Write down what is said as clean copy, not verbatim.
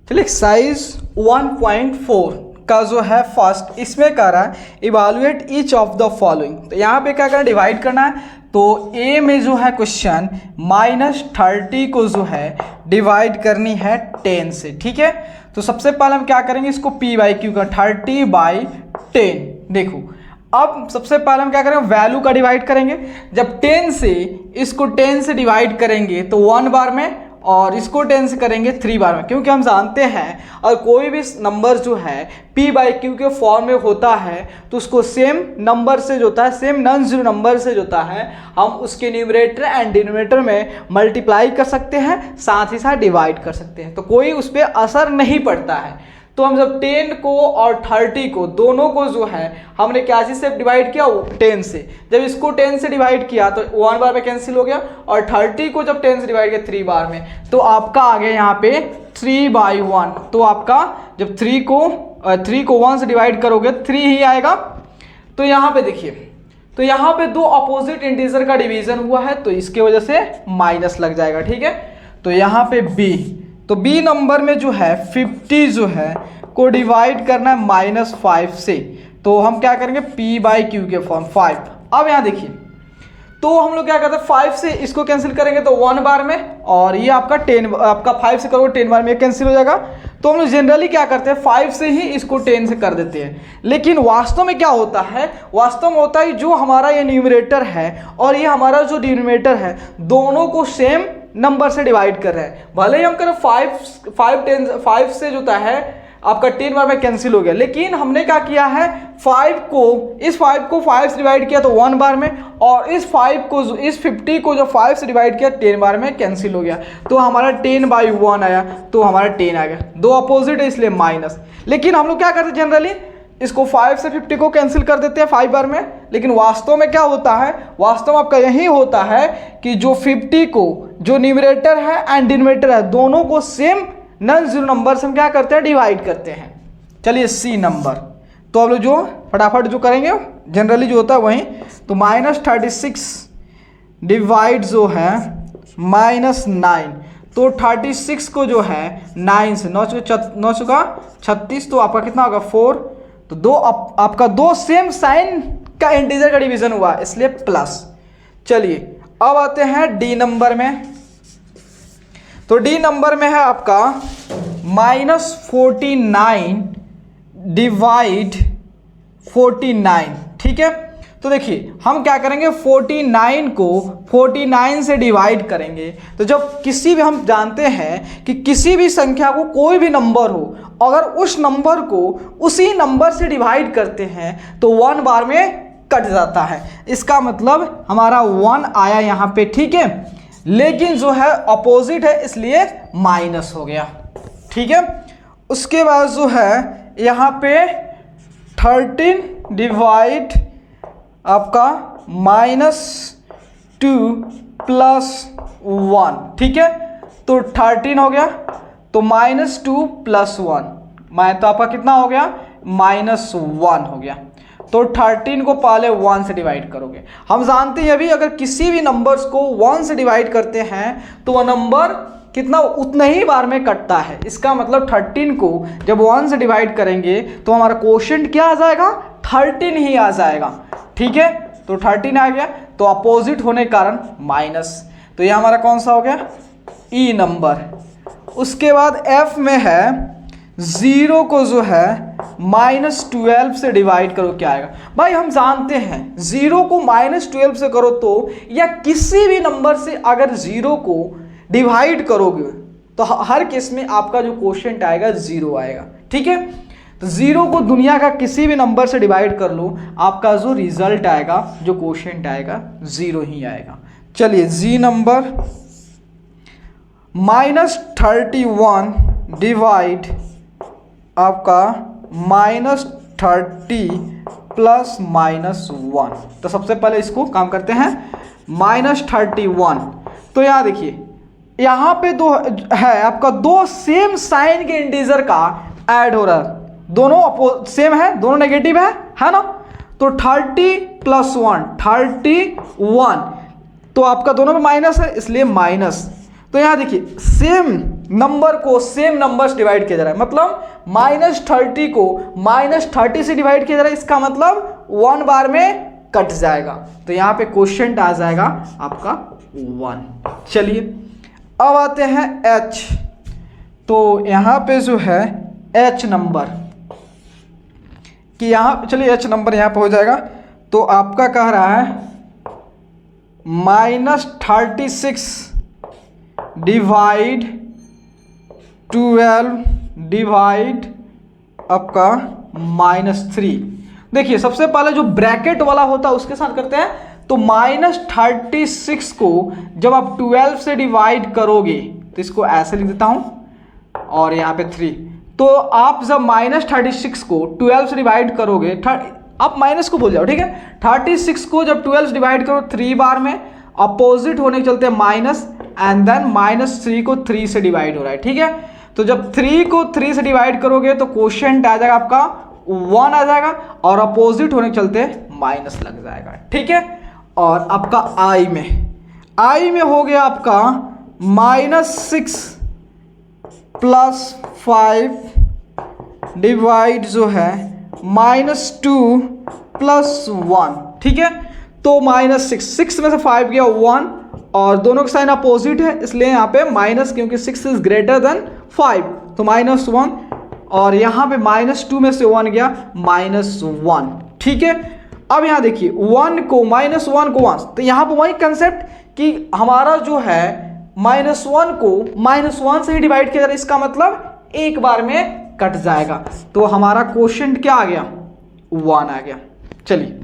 चलिए एक्सरसाइज 1.4 का जो है फर्स्ट, इसमें कह रहा है evaluate each of the following. तो यहाँ पे क्या करना है, डिवाइड करना है। तो ए में जो है क्वेश्चन -30 को जो है डिवाइड करनी है 10 से, ठीक है। तो सबसे पहले हम क्या करेंगे, इसको p/q का 30/10। देखो अब सबसे पहले हम क्या करेंगे, वैल्यू का डिवाइड करेंगे। जब 10 से इसको 10 से डिवाइड करेंगे तो 1 बार में, और इसको 10 से करेंगे 3 बार में, क्योंकि हम जानते हैं और कोई भी नंबर जो है p/q के फॉर्म में होता है तो उसको सेम नंबर से जो होता है, सेम नॉन जीरो नंबर से जो होता है, हम उसके न्यूमरेटर एंड डिनोमिनेटर में मल्टीप्लाई कर सकते हैं, साथ ही साथ डिवाइड कर सकते हैं। तो कोई उस पर असर नहीं पड़ता है। तो हम जब 10 को और 30 को दोनों को जो है हमने क्या चीज से डिवाइड किया, 10 से। जब इसको 10 से डिवाइड किया तो 1 बार में कैंसिल हो गया, और 30 को जब 10 से डिवाइड किया 3 बार में, तो आपका आ गया यहाँ पे 3/1। तो आपका जब 3 को 1 से डिवाइड करोगे 3 ही आएगा। तो यहाँ पे देखिए, तो यहाँ पे दो अपोजिट इंटीजर का डिवीजन हुआ है, तो इसके वजह से माइनस लग जाएगा, ठीक है। तो यहाँ पे बी, तो बी नंबर में जो है 50 जो है को डिवाइड करना है -5 से। तो हम क्या करेंगे, p/q के फॉर्म 5। अब यहाँ देखिए, तो हम लोग क्या करते हैं, 5 से इसको कैंसिल करेंगे तो 1 बार में, और ये आपका 10, आपका 5 से करोगे 10 बार में कैंसिल हो जाएगा। तो हम लोग जनरली क्या करते हैं, 5 से ही इसको 10 से कर देते हैं। लेकिन वास्तव में क्या होता है, वास्तव में होता है जो हमारा ये न्यूमरेटर है और ये हमारा जो डिनोमिनेटर है, दोनों को सेम नंबर से डिवाइड कर रहे हैं। भले ही हम करें 5 से जो होता है आपका 10 बार में कैंसिल हो गया, लेकिन हमने क्या किया है, 5 को 5 से डिवाइड किया तो 1 बार में, और इस 50 को जो 5 से डिवाइड किया 10 बार में कैंसिल हो गया। तो हमारा 10/1 आया, तो हमारा 10 आ गया। दो अपोजिट है इसलिए माइनस। लेकिन हम लोग क्या करते हैं, जनरली इसको 5 से 50 को कैंसिल कर देते हैं 5 बार में। लेकिन वास्तव में क्या होता है, वास्तव में आपका यही होता है कि जो 50 को जो न्यूमरेटर है एंड डिनोमिनेटर है, दोनों को सेम नॉन जीरो नंबर से हम क्या करते हैं, डिवाइड करते हैं। चलिए सी नंबर, तो अब लोग जो फटाफट जो करेंगे जनरली जो होता है वही, तो -36 डिवाइड जो है -9। तो 36 को जो है 9 से 9 चुका 36, तो आपका कितना होगा 4। तो दो आपका दो सेम साइन का इंटीजर का डिवीजन हुआ, इसलिए प्लस। चलिए अब आते हैं डी नंबर में। तो डी नंबर में है आपका -49 डिवाइड 49, ठीक है। तो देखिए हम क्या करेंगे, 49 को 49 से डिवाइड करेंगे। तो जब किसी भी, हम जानते हैं कि किसी भी संख्या को कोई भी नंबर हो, अगर उस नंबर को उसी नंबर से डिवाइड करते हैं तो 1 बार में कट जाता है। इसका मतलब हमारा 1 आया यहाँ पे, ठीक है। लेकिन जो है अपोजिट है इसलिए माइनस हो गया, ठीक है। उसके बाद जो है यहाँ पे 13 डिवाइड आपका -2 + 1, ठीक है। तो 13 हो गया, तो -2 + 1, तो आपका कितना हो गया, -1 हो गया। तो 13 को पहले 1 से डिवाइड करोगे। हम जानते हैं अभी अगर किसी भी नंबर्स को 1 से डिवाइड करते हैं तो वह नंबर कितना, उतना ही बार में कटता है। इसका मतलब 13 को जब 1 से डिवाइड करेंगे तो हमारा क्वोशिएंट क्या आ जाएगा, 13 ही आ जाएगा, ठीक है। तो 13 आ गया, तो अपोजिट होने के कारण माइनस। तो यह हमारा कौन सा हो गया, ई नंबर। उसके बाद एफ में है 0 को जो है -12 से डिवाइड करो, क्या आएगा। भाई हम जानते हैं 0 को -12 से करो तो, या किसी भी नंबर से अगर 0 को डिवाइड करोगे तो हर केस में आपका जो क्वोशिएंट आएगा 0 आएगा, ठीक है। तो 0 को दुनिया का किसी भी नंबर से डिवाइड कर लो, आपका जो रिजल्ट आएगा, जो क्वोशिएंट आएगा 0 ही आएगा। चलिए जी नंबर, -31 डिवाइड आपका -30 + -1। तो सबसे पहले इसको काम करते हैं, -31। तो यहाँ देखिए, यहाँ पे दो है आपका, दो सेम साइन के इंटीजर का ऐड हो रहा है, दोनों सेम है, दोनों नेगेटिव है ना। तो 30 + 1 31, तो आपका दोनों में माइनस है इसलिए माइनस। तो यहाँ देखिए सेम नंबर को सेम नंबर से डिवाइड किया जा रहा है, मतलब -30 को -30 से डिवाइड किया जा रहा है, इसका मतलब 1 बार में कट जाएगा। तो यहाँ पे क्वोशिएंट आ जाएगा आपका 1। चलिए अब आते हैं h। तो यहाँ पे जो है h नंबर कि यहाँ चलिए h नंबर यहाँ पे हो जाएगा। तो आपका कह रहा है -36 डिवाइड 12 डिवाइड आपका -3। देखिए सबसे पहले जो ब्रैकेट वाला होता है उसके साथ करते हैं। तो -36 को जब आप 12 से डिवाइड करोगे तो इसको ऐसे लिख देता हूं और यहाँ पे 3। तो आप जब -36 को 12 से डिवाइड करोगे, आप माइनस को भूल जाओ, ठीक है। 36 को जब 12 से डिवाइड करो 3 बार में, अपोजिट होने के चलते माइनस, एंड देन -3 को 3 से डिवाइड हो रहा है, ठीक है। तो जब 3 को 3 से डिवाइड करोगे तो क्वोशिएंट आ जाएगा आपका 1 आ जाएगा, और अपोजिट होने के चलते माइनस लग जाएगा, ठीक है। और आपका आई में हो गया आपका -6 + 5 डिवाइड जो है -2 + 1, ठीक है। तो -6 में से 5 गया 1, और दोनों के साइन अपोजिट है इसलिए यहाँ पे माइनस, क्योंकि 6 इज ग्रेटर देन 5 तो -1, और यहाँ पे -2 में से 1 गया -1, ठीक है। अब यहाँ देखिए 1 को -1 को 1, तो यहाँ पे वही कंसेप्ट कि हमारा जो है -1 को -1 से ही डिवाइड किया जा रहा है, इसका मतलब एक बार में कट जाएगा। तो हमारा क्वोशिएंट क्या आ गया 1 आ गया। चलिए